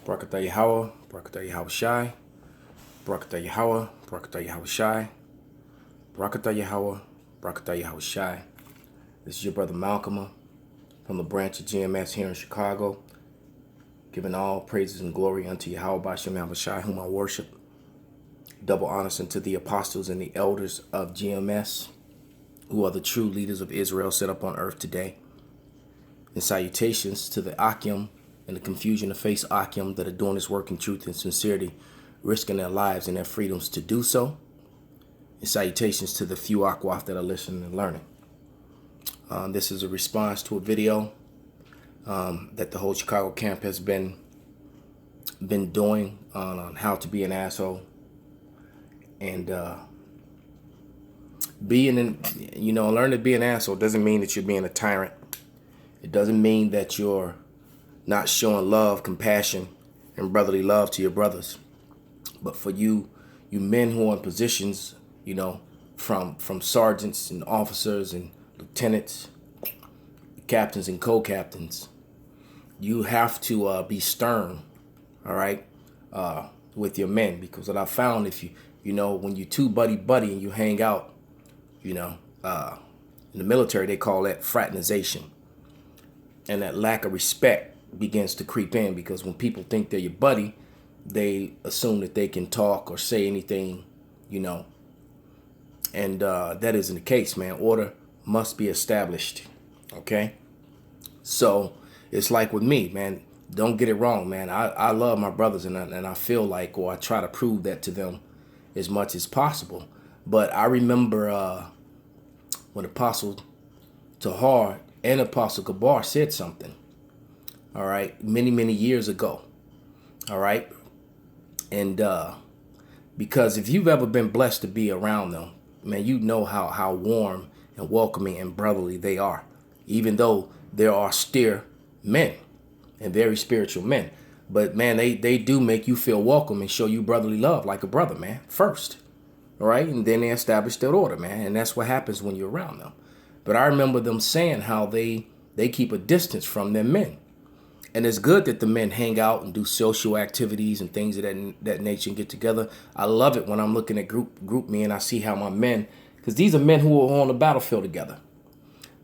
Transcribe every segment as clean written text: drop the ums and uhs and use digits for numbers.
Barakatah Yahweh, Barakatah Yahweh Shai, Barakatah Yahweh, Barakatah Yahweh Shai, Barakatah Yahweh, Barakatah Yahweh Shai. This is your brother Malcolm from the branch of GMS here in Chicago, giving all praises and glory unto Yahweh Bashem Yahweh Shai, whom I worship. Double honors unto the apostles and the elders of GMS, who are the true leaders of Israel set up on earth today. And salutations to the Akim and the confusion to face Akim that are doing this work in truth and sincerity, risking their lives and their freedoms to do so. And salutations to the few Akwaf that are listening and learning. This is a response to a video that the whole Chicago camp has been doing on how to be an asshole. And learn to be an asshole doesn't mean that you're being a tyrant. It doesn't mean that you're not showing love, compassion, and brotherly love to your brothers. But for you men who are in positions, from sergeants and officers and lieutenants, captains and co-captains, you have to be stern, all right, with your men. Because what I found, if when you two buddy and you hang out, in the military they call that fraternization. And that lack of respect begins to creep in, because when people think they're your buddy, they assume that they can talk or say anything, and that isn't the case, man. Order must be established, okay? So it's like with me, man. Don't get it wrong, man. I love my brothers, and I feel like, or I try to prove that to them as much as possible. But I remember when Apostle Tahar and Apostle Gabar said something, all right, many years ago, all right? And because if you've ever been blessed to be around them, man, you know how warm and welcoming and brotherly they are, even though there are austere men and very spiritual men. But, man, they do make you feel welcome and show you brotherly love like a brother, man, first, all right? And then they establish their order, man, and that's what happens when you're around them. But I remember them saying how they keep a distance from their men. And it's good that the men hang out and do social activities and things of that nature and get together. I love it when I'm looking at group me and I see how my men, because these are men who are on the battlefield together.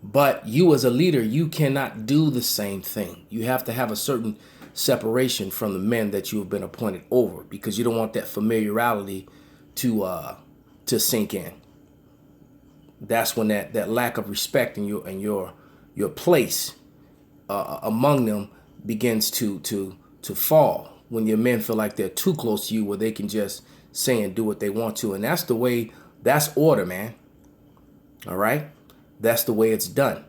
But you as a leader, you cannot do the same thing. You have to have a certain separation from the men that you have been appointed over, because you don't want that familiarity to sink in. That's when that lack of respect in your place among them begins to fall, when your men feel like they're too close to you, where they can just say and do what they want to. And that's order, man. All right? That's the way it's done.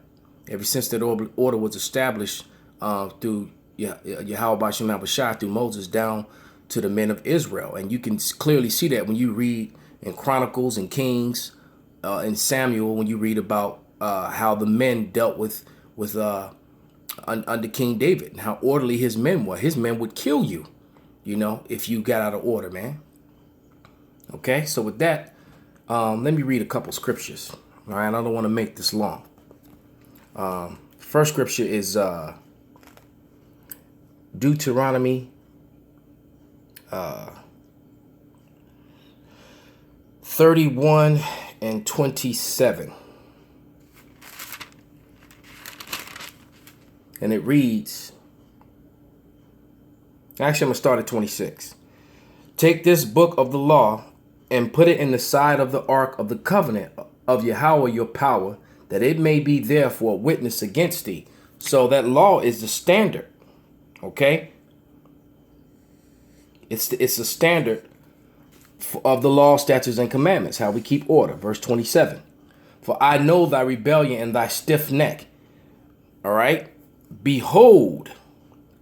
Ever since that order was established through Yahweh Bashem Yahweh Shai, through Moses, down to the men of Israel. And you can clearly see that when you read in Chronicles and Kings, in Samuel, when you read about how the men dealt with under King David, and how orderly his men were. His men would kill you, if you got out of order, man. Okay, so with that, let me read a couple scriptures. All right, I don't want to make this long. First scripture is Deuteronomy 31 and 27. And it reads, actually, I'm going to start at 26. Take this book of the law and put it in the side of the ark of the covenant of Yahweh your power, that it may be there for a witness against thee. So that law is the standard, okay? It's the standard of the law, statutes, and commandments, how we keep order. Verse 27. For I know thy rebellion and thy stiff neck. All right? Behold,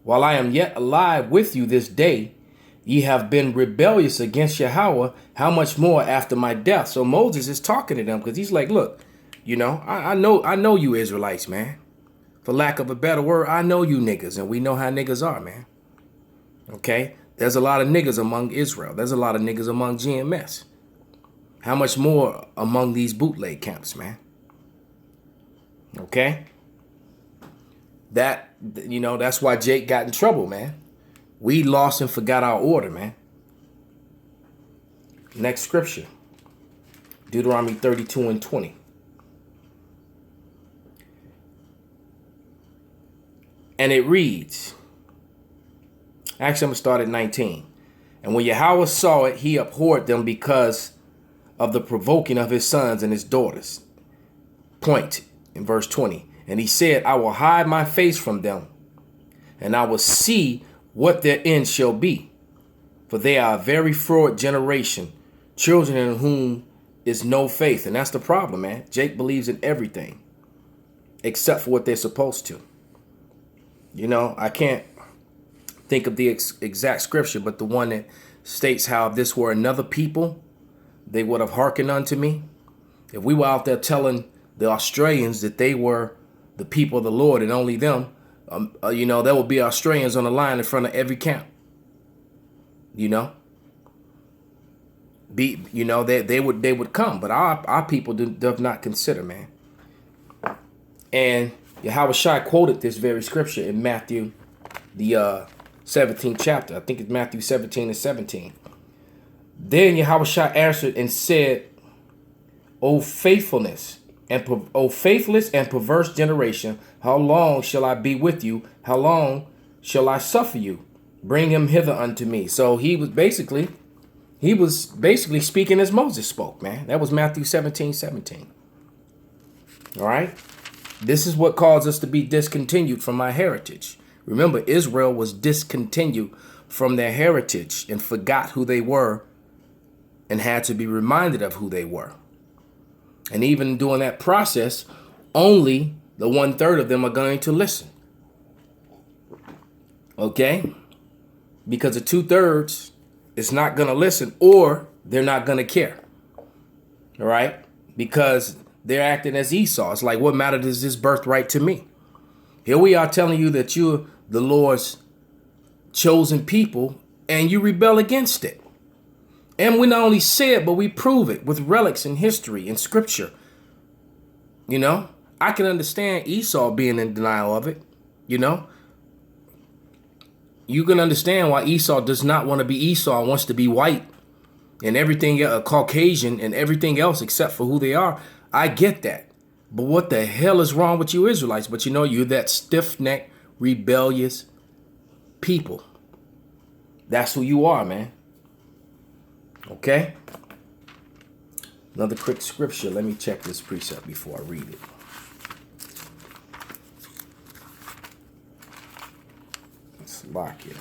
while I am yet alive with you this day, ye have been rebellious against Yahweh. How much more after my death? So Moses is talking to them, because he's like, look, I know you Israelites, man. For lack of a better word, I know you niggas, and we know how niggas are, man. Okay? There's a lot of niggas among Israel. There's a lot of niggas among GMS. How much more among these bootleg camps, man? Okay? That's why Jake got in trouble, man. We lost and forgot our order, man. Next scripture, Deuteronomy 32 and 20. And it reads, actually, I'm going to start at 19. And when Yahweh saw it, he abhorred them because of the provoking of his sons and his daughters. Point in verse 20. And he said, I will hide my face from them, and I will see what their end shall be. For they are a very froward generation, children in whom is no faith. And that's the problem, man. Jake believes in everything except for what they're supposed to. You know, I can't think of the exact scripture, but the one that states how if this were another people, they would have hearkened unto me. If we were out there telling the Australians that they were the people of the Lord and only them, you know, there would be Australians on the line in front of every camp. You know, they would come, but our people do not consider, man. And Yahweh Shai quoted this very scripture in Matthew, the 17th chapter. I think it's Matthew 17 and 17. Then Yahweh Shai answered and said, O faithless and perverse generation, how long shall I be with you? How long shall I suffer you? Bring him hither unto me. So he was basically speaking as Moses spoke, man. That was Matthew 17:17. All right. This is what caused us to be discontinued from our heritage. Remember, Israel was discontinued from their heritage and forgot who they were and had to be reminded of who they were. And even during that process, only the 1/3 of them are going to listen. Okay? Because the 2/3 is not going to listen, or they're not going to care. All right? Because they're acting as Esau. It's like, what matter is this birthright to me? Here we are telling you that you're the Lord's chosen people, and you rebel against it. And we not only say it, but we prove it with relics in history and scripture. You know, I can understand Esau being in denial of it. You know, you can understand why Esau does not want to be Esau and wants to be white and everything, Caucasian and everything else except for who they are. I get that. But what the hell is wrong with you Israelites? But you know, you're that stiff-necked, rebellious people. That's who you are, man. Okay? Another quick scripture. Let me check this precept before I read it. Let's lock it.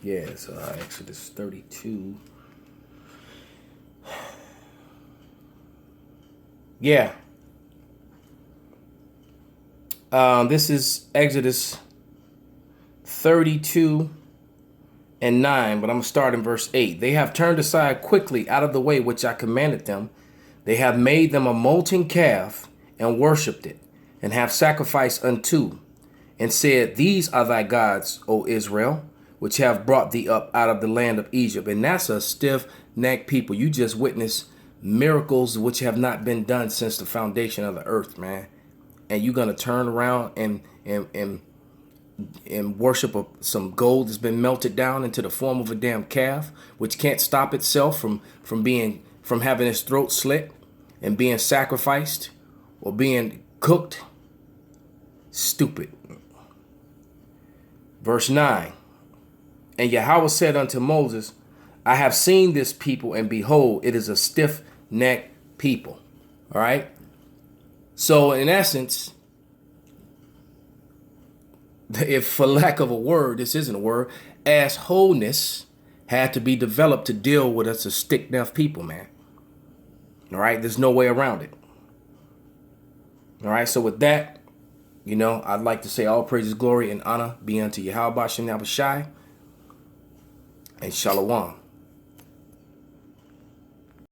Yes, Exodus 32. Yeah. This is Exodus 32 and 9, but I'm going to start in verse 8. They have turned aside quickly out of the way which I commanded them. They have made them a molten calf and worshipped it, and have sacrificed unto, and said, These are thy gods, O Israel, which have brought thee up out of the land of Egypt. And that's a stiff-necked people. You just witnessed miracles which have not been done since the foundation of the earth, man. And you're going to turn around and worship some gold that's been melted down into the form of a damn calf, which can't stop itself from having its throat slit and being sacrificed or being cooked. Stupid. Verse 9. And Yahweh said unto Moses, I have seen this people, and behold, it is a stiff-necked people. All right. So in essence, if for lack of a word, this isn't a word, assholeness had to be developed to deal with us as stiff-necked people, man. All right. There's no way around it. All right. So with that, you know, I'd like to say all praises, glory, and honor be unto Yahweh Shem Yahweh Shai. And Shalom.